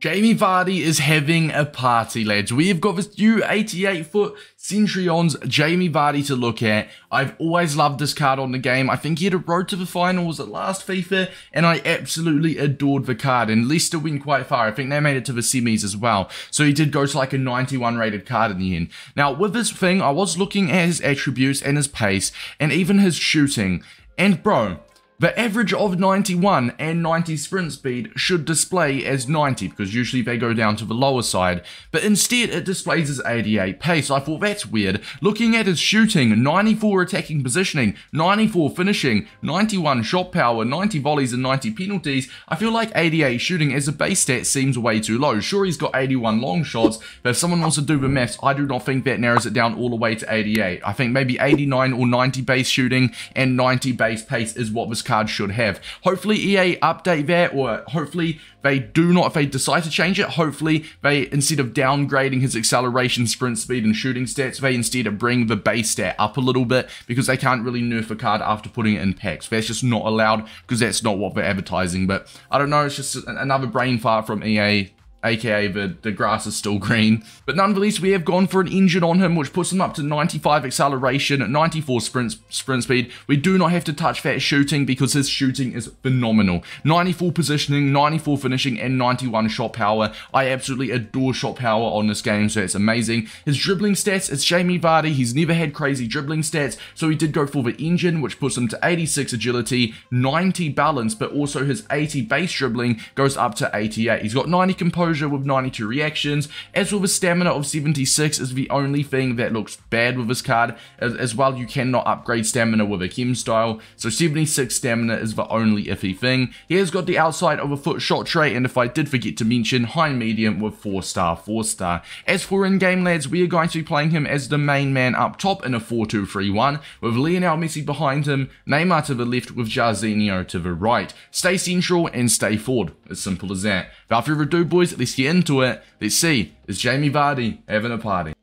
Jamie Vardy is having a party, lads. We have got this new 88-foot Centurions Jamie Vardy to look at. I've always loved this card on the game. I think he had a road to the finals at last FIFA, and I absolutely adored the card. And Leicester went quite far. I think they made it to the semis as well. So he did go to like a 91 rated card in the end. Now, with this thing, I was looking at his attributes and his pace, and even his shooting. And bro, the average of 91 and 90 sprint speed should display as 90 because usually they go down to the lower side, but instead it displays as 88 pace. I thought that's weird. Looking at his shooting, 94 attacking positioning, 94 finishing, 91 shot power, 90 volleys and 90 penalties, I feel like 88 shooting as a base stat seems way too low. Sure, he's got 81 long shots, but if someone wants to do the maths, I do not think that narrows it down all the way to 88. I think maybe 89 or 90 base shooting and 90 base pace is what this card should have. Hopefully EA update that, or hopefully they do not, if they decide to change it, hopefully they, instead of downgrading his acceleration, sprint speed and shooting stats, they instead bring the base stat up a little bit, because they can't really nerf a card after putting it in packs. That's just not allowed because that's not what they're advertising. But I don't know, it's just another brain fart from EA. AKA the grass is still green. But nonetheless, we have gone for an engine on him, which puts him up to 95 acceleration, 94 sprint speed. We do not have to touch that shooting because his shooting is phenomenal. 94 positioning, 94 finishing, and 91 shot power. I absolutely adore shot power on this game, so it's amazing. His dribbling stats, it's Jamie Vardy. He's never had crazy dribbling stats, so he did go for the engine, which puts him to 86 agility, 90 balance, but also his 80 base dribbling goes up to 88. He's got 90 composure with 92 reactions. As for the stamina of 76 is the only thing that looks bad with this card. As well, you cannot upgrade stamina with a chem style, so 76 stamina is the only iffy thing. He has got the outside of a foot shot trait, and if I did forget to mention, high medium with 4-star. As for in-game, lads, we are going to be playing him as the main man up top in a 4-2-3-1 with Lionel Messi behind him, Neymar to the left with Jarzinho to the right. Stay central and stay forward, as simple as that. Without further ado, boys, let's get into it. Let's see, is Jamie Vardy having a party?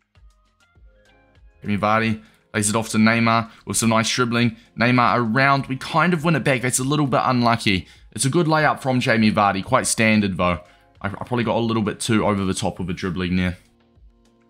Jamie Vardy lays it off to Neymar with some nice dribbling. Neymar around, we kind of win it back. That's a little bit unlucky. It's a good layup from Jamie Vardy, quite standard though. I probably got a little bit too over the top with the dribbling there.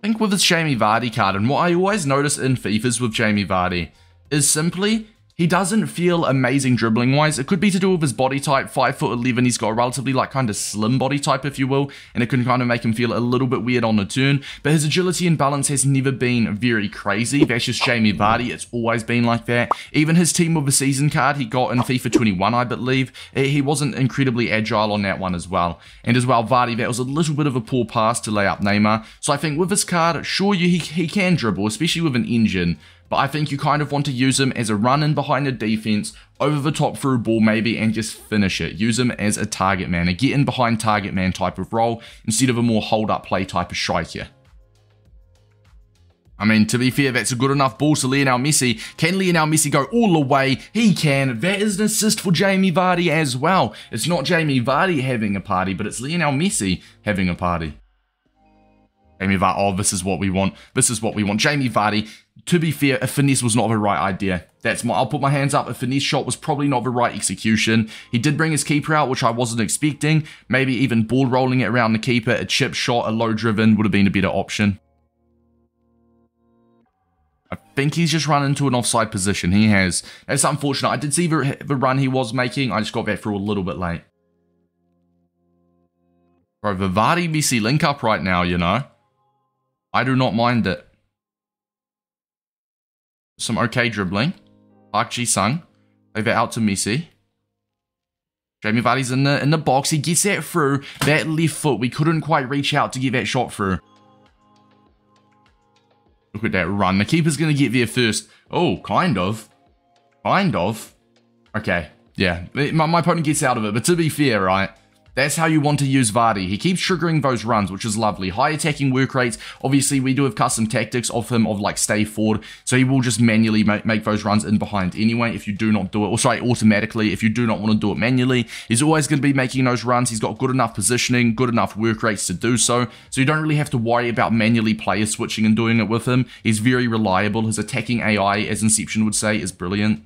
I think with this Jamie Vardy card, and what I always notice in FIFAs with Jamie Vardy is simply he doesn't feel amazing dribbling wise. It could be to do with his body type, 5'11". He's got a relatively like kind of slim body type, if you will, and it can kind of make him feel a little bit weird on the turn. But his agility and balance has never been very crazy. That's just Jamie Vardy. It's always been like that. Even his team of the season card he got in FIFA 21, I believe, he wasn't incredibly agile on that one as well. And as well, Vardy, that was a little bit of a poor pass to lay up Neymar. So I think with this card, sure, he can dribble, especially with an engine. But I think you kind of want to use him as a run-in behind the defense, over the top through ball maybe, and just finish it. Use him as a target man, a get in behind target man type of role, instead of a more hold-up play type of striker. I mean, to be fair, that's a good enough ball to Lionel Messi. Can Lionel Messi go all the way? He can. That is an assist for Jamie Vardy as well. It's not Jamie Vardy having a party, but it's Lionel Messi having a party. Jamie Vardy, oh, this is what we want. This is what we want. Jamie Vardy, to be fair, a finesse was not the right idea. I'll put my hands up. A finesse shot was probably not the right execution. He did bring his keeper out, which I wasn't expecting. Maybe even ball rolling it around the keeper, a chip shot, a low driven would have been a better option. I think he's just run into an offside position. He has. That's unfortunate. I did see the run he was making. I just got that through a little bit late. Bro, the Vardy-Messi link up right now, you know. I do not mind it. Some okay dribbling. Park Ji-sung. Leave it out to Messi. Jamie Vardy's in the box. He gets that through. That left foot, we couldn't quite reach out to get that shot through. Look at that run. The keeper's going to get there first. Oh, kind of. Kind of. Okay. Yeah. My opponent gets out of it. But to be fair, right? That's how you want to use Vardy. He keeps triggering those runs, which is lovely. High attacking work rates. Obviously, we do have custom tactics of him of like stay forward. So he will just manually make those runs in behind anyway if you do not do it. Or sorry, automatically if you do not want to do it manually. He's always going to be making those runs. He's got good enough positioning, good enough work rates to do so. So you don't really have to worry about manually player switching and doing it with him. He's very reliable. His attacking AI, as Inception would say, is brilliant.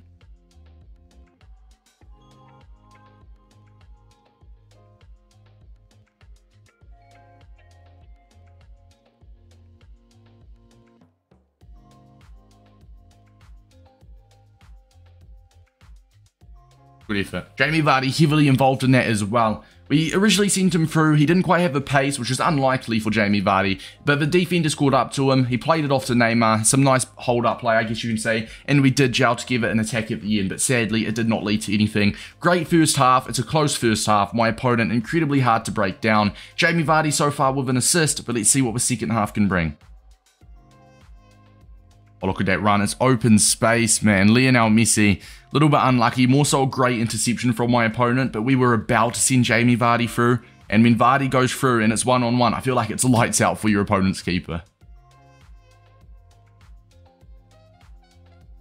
Good effort. Jamie Vardy heavily involved in that as well. We originally sent him through. He didn't quite have the pace, which is unlikely for Jamie Vardy, but the defenders caught up to him. He played it off to Neymar. Some nice hold-up play, I guess you can say, and we did gel together an attack at the end, but sadly, it did not lead to anything. Great first half. It's a close first half. My opponent, incredibly hard to break down. Jamie Vardy so far with an assist, but let's see what the second half can bring. Oh, look at that run. It's open space, man. Lionel Messi, a little bit unlucky. More so a great interception from my opponent, but we were about to send Jamie Vardy through. And when Vardy goes through and it's one-on-one, I feel like it's lights out for your opponent's keeper.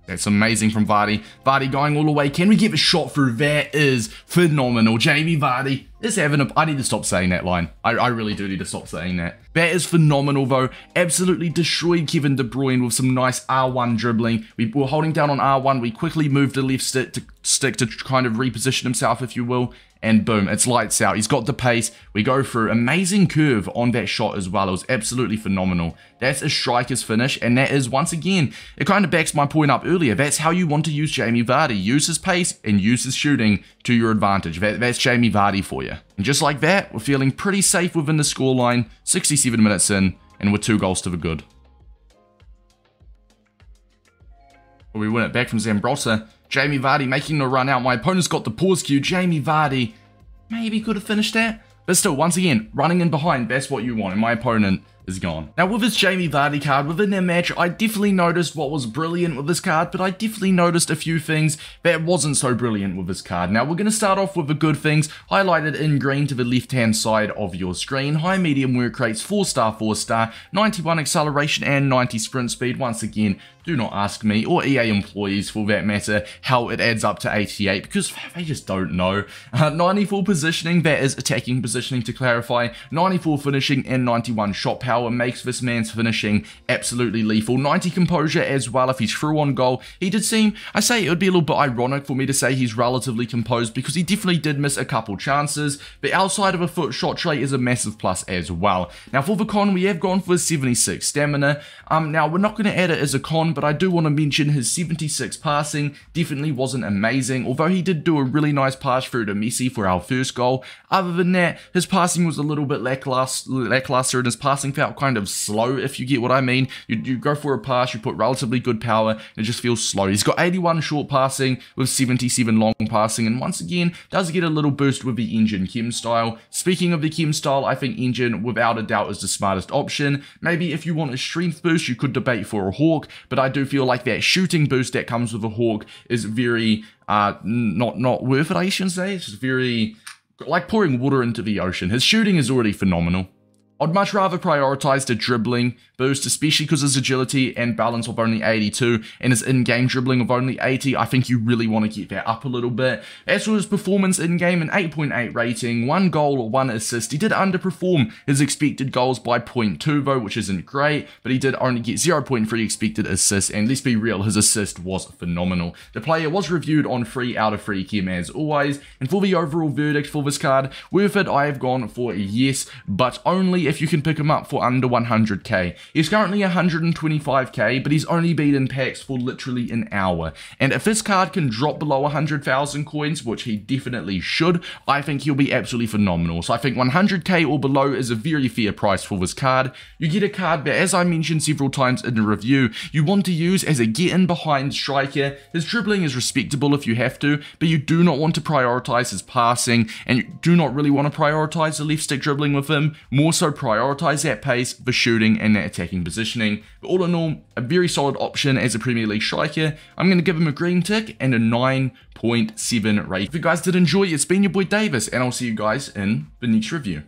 That's amazing from Vardy. Vardy going all the way. Can we get the shot through? That is phenomenal. Jamie Vardy is having a... I need to stop saying that line. I really do need to stop saying that. That is phenomenal, though. Absolutely destroyed Kevin De Bruyne with some nice R1 dribbling. We were holding down on R1. We quickly moved the left stick to kind of reposition himself, if you will. And boom, it's lights out. He's got the pace. We go through. Amazing curve on that shot as well. It was absolutely phenomenal. That's a striker's finish. And that is, once again, it kind of backs my point up earlier. That's how you want to use Jamie Vardy. Use his pace and use his shooting to your advantage. That's Jamie Vardy for you. And just like that, we're feeling pretty safe within the scoreline. 67 minutes in, and we're 2 goals to the good. We win it back from Zambrotta. Jamie Vardy making the run out. My opponent's got the pause cue. Jamie Vardy maybe could have finished that. But still, once again, running in behind, that's what you want. And my opponent is gone. Now, with this Jamie Vardy card within their match, I definitely noticed what was brilliant with this card, but I definitely noticed a few things that wasn't so brilliant with this card. Now, we're going to start off with the good things, highlighted in green to the left-hand side of your screen. High medium work rates, 4-star, 4-star, 91 acceleration, and 90 sprint speed. Once again, do not ask me, or EA employees for that matter, how it adds up to 88, because they just don't know. 94 positioning, that is attacking positioning to clarify, 94 finishing, and 91 shot power makes this man's finishing absolutely lethal. 90 composure as well if he's through on goal. He did seem, I say it would be a little bit ironic for me to say he's relatively composed because he definitely did miss a couple chances, but outside of a foot shot trait is a massive plus as well. Now for the con, we have gone for 76 stamina. Now we're not going to add it as a con, but I do want to mention his 76 passing definitely wasn't amazing, although he did do a really nice pass through to Messi for our first goal. Other than that, his passing was a little bit lackluster and his passing felt kind of slow, if you get what I mean. You go for a pass, you put relatively good power, and it just feels slow. He's got 81 short passing with 77 long passing, and once again, does get a little boost with the engine chem style. Speaking of the chem style, I think engine, without a doubt, is the smartest option. Maybe if you want a strength boost, you could debate for a hawk, but I do feel like that shooting boost that comes with a hawk is very, not worth it, I should say. It's just very, like pouring water into the ocean. His shooting is already phenomenal. I'd much rather prioritize the dribbling boost, especially because his agility and balance of only 82 and his in-game dribbling of only 80. I think you really want to get that up a little bit. As for his performance in-game, an 8.8 rating, 1 goal or 1 assist. He did underperform his expected goals by 0.2 though, which isn't great, but he did only get 0.3 expected assists, and let's be real, his assist was phenomenal. The player was reviewed on 3 out of 3 chem as always, and for the overall verdict for this card, worth it, I have gone for a yes, but only if you can pick him up for under 100k. He's currently 125k, but he's only been in packs for literally an hour. And if this card can drop below 100,000 coins, which he definitely should, I think he'll be absolutely phenomenal. So I think 100k or below is a very fair price for this card. You get a card that, as I mentioned several times in the review, you want to use as a get-in-behind striker. His dribbling is respectable if you have to, but you do not want to prioritize his passing, and you do not really want to prioritize the left stick dribbling with him. More so prioritize that pace, the shooting, and that attacking positioning. But all in all, a very solid option as a Premier League striker. I'm going to give him a green tick and a 9.7 rate. If you guys did enjoy, it's been your boy Davis, and I'll see you guys in the next review.